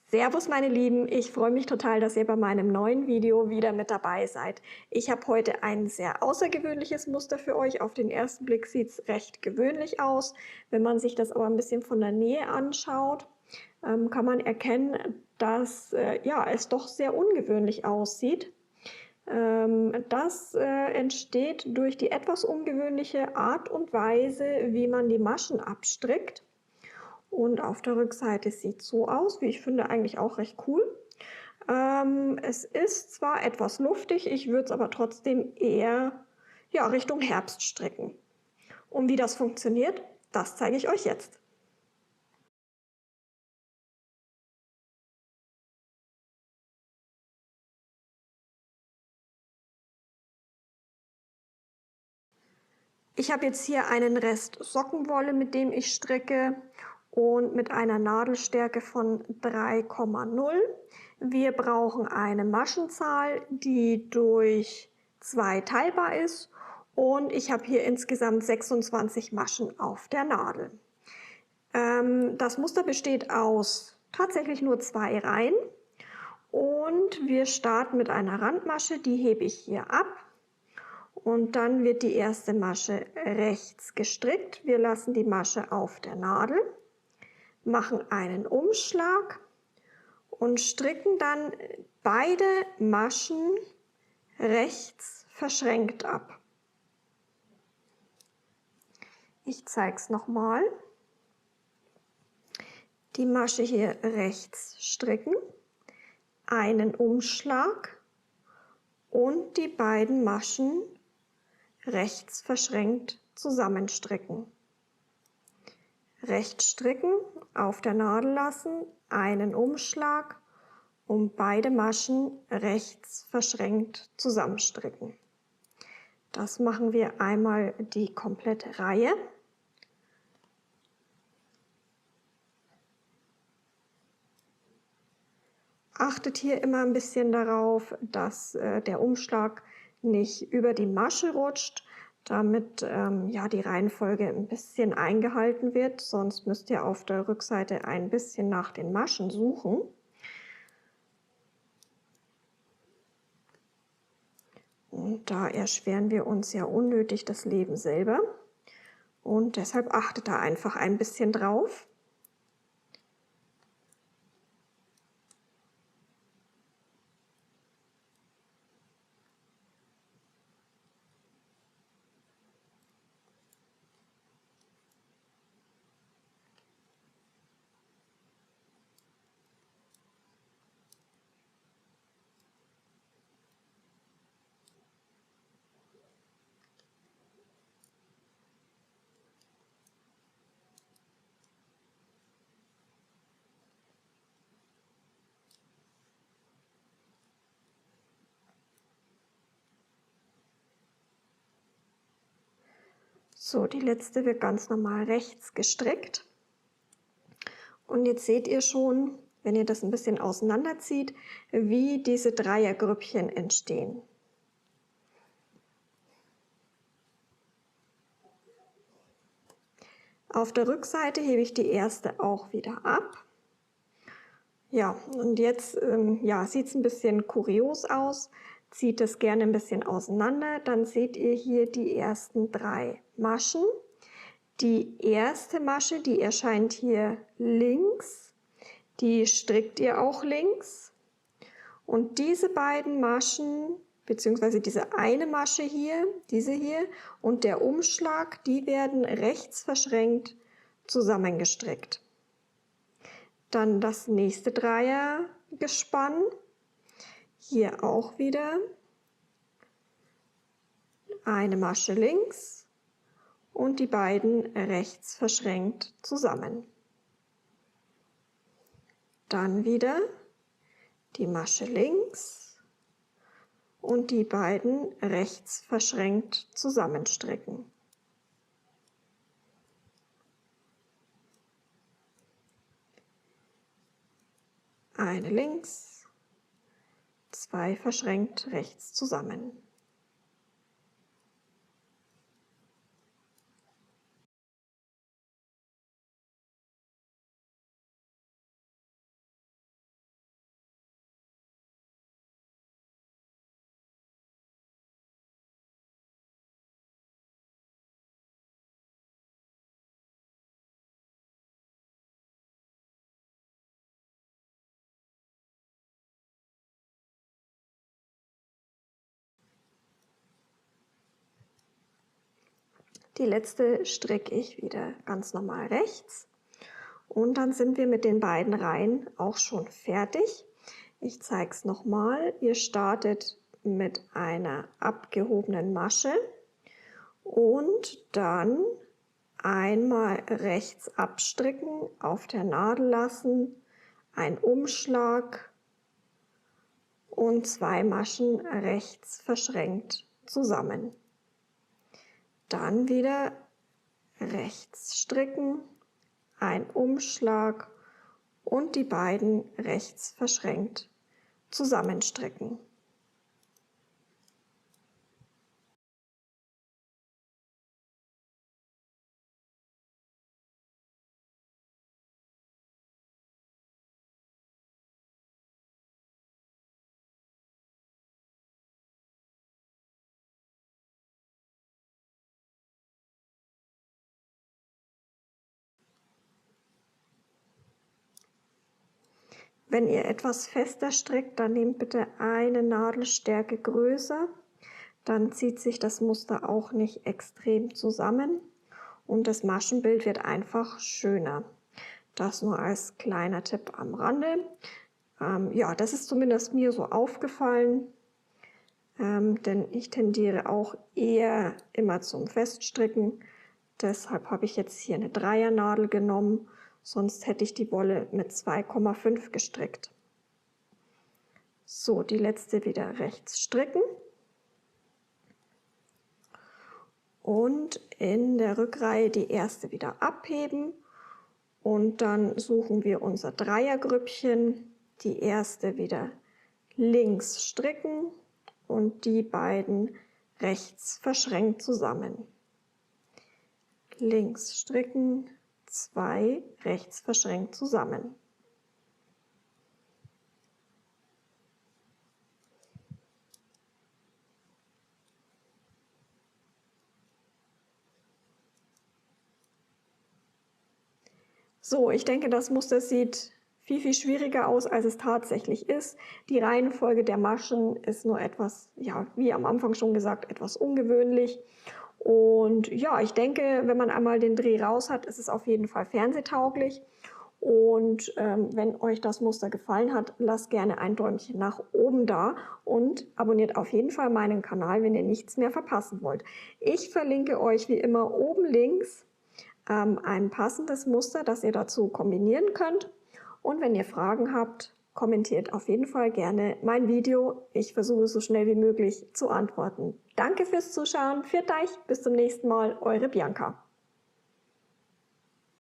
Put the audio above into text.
Servus meine Lieben, ich freue mich total, dass ihr bei meinem neuen Video wieder mit dabei seid. Ich habe heute ein sehr außergewöhnliches Muster für euch. Auf den ersten Blick sieht es recht gewöhnlich aus. Wenn man sich das aber ein bisschen von der Nähe anschaut, kann man erkennen, dass ja, es doch sehr ungewöhnlich aussieht. Das entsteht durch die etwas ungewöhnliche Art und Weise, wie man die Maschen abstrickt. Und auf der Rückseite sieht so aus, wie ich finde, eigentlich auch recht cool. Es ist zwar etwas luftig, ich würde es aber trotzdem eher ja, Richtung Herbst stricken. Und wie das funktioniert, das zeige ich euch jetzt. Ich habe jetzt hier einen Rest Sockenwolle, mit dem ich stricke, und mit einer Nadelstärke von 3,0. Wir brauchen eine Maschenzahl, die durch 2 teilbar ist, und ich habe hier insgesamt 26 Maschen auf der Nadel. Das Muster besteht aus tatsächlich nur 2 Reihen, und wir starten mit einer Randmasche, die hebe ich hier ab. Und dann wird die erste Masche rechts gestrickt. Wir lassen die Masche auf der Nadel, machen einen Umschlag und stricken dann beide Maschen rechts verschränkt ab. Ich zeige es nochmal. Die Masche hier rechts stricken, einen Umschlag und die beiden Maschen rechts verschränkt zusammenstricken. Rechts stricken, auf der Nadel lassen, einen Umschlag und beide Maschen rechts verschränkt zusammenstricken. Das machen wir einmal die komplette Reihe. Achtet hier immer ein bisschen darauf, dass der Umschlag nicht über die Masche rutscht, damit ja, die Reihenfolge ein bisschen eingehalten wird. Sonst müsst ihr auf der Rückseite ein bisschen nach den Maschen suchen. Und da erschweren wir uns ja unnötig das Leben selber. Und deshalb achtet da einfach ein bisschen drauf. So, die letzte wird ganz normal rechts gestrickt. Und jetzt seht ihr schon, wenn ihr das ein bisschen auseinanderzieht, wie diese Dreiergrüppchen entstehen. Auf der Rückseite hebe ich die erste auch wieder ab. Ja, und jetzt ja, sieht es ein bisschen kurios aus. Zieht es gerne ein bisschen auseinander. Dann seht ihr hier die ersten 3 Maschen. Die erste Masche, die erscheint hier links, die strickt ihr auch links. Und diese beiden Maschen, beziehungsweise diese eine Masche hier, diese hier und der Umschlag, die werden rechts verschränkt zusammengestrickt. Dann das nächste Dreiergespann, hier auch wieder eine Masche links und die beiden rechts verschränkt zusammen. Dann wieder die Masche links und die beiden rechts verschränkt zusammenstricken. Eine links, 2 verschränkt rechts zusammen. Die letzte stricke ich wieder ganz normal rechts. Und dann sind wir mit den beiden Reihen auch schon fertig. Ich zeige es nochmal. Ihr startet mit einer abgehobenen Masche und dann einmal rechts abstricken, auf der Nadel lassen, ein Umschlag und 2 Maschen rechts verschränkt zusammen. Dann wieder rechts stricken, ein Umschlag und die beiden rechts verschränkt zusammenstricken. Wenn ihr etwas fester strickt, dann nehmt bitte eine Nadelstärke größer. Dann zieht sich das Muster auch nicht extrem zusammen und das Maschenbild wird einfach schöner. Das nur als kleiner Tipp am Rande. Ja, das ist zumindest mir so aufgefallen, denn ich tendiere auch eher immer zum Feststricken. Deshalb habe ich jetzt hier eine Dreiernadel genommen. Sonst hätte ich die Wolle mit 2,5 gestrickt. So, die letzte wieder rechts stricken. Und in der Rückreihe die erste wieder abheben. Und dann suchen wir unser Dreiergrüppchen. Die erste wieder links stricken und die beiden rechts verschränkt zusammen. Links stricken, 2 rechts verschränkt zusammen. So, ich denke, das Muster sieht viel schwieriger aus, als es tatsächlich ist. Die Reihenfolge der Maschen ist nur etwas, ja, wie am Anfang schon gesagt, etwas ungewöhnlich. Und ja, ich denke, wenn man einmal den Dreh raus hat, ist es auf jeden Fall fernsehtauglich. Und wenn euch das Muster gefallen hat, lasst gerne ein Däumchen nach oben da und abonniert auf jeden Fall meinen Kanal, wenn ihr nichts mehr verpassen wollt. Ich verlinke euch wie immer oben links ein passendes Muster, das ihr dazu kombinieren könnt. Und wenn ihr Fragen habt, kommentiert auf jeden Fall gerne mein Video. Ich versuche so schnell wie möglich zu antworten. Danke fürs Zuschauen, pfiat euch, bis zum nächsten Mal, eure Bianca.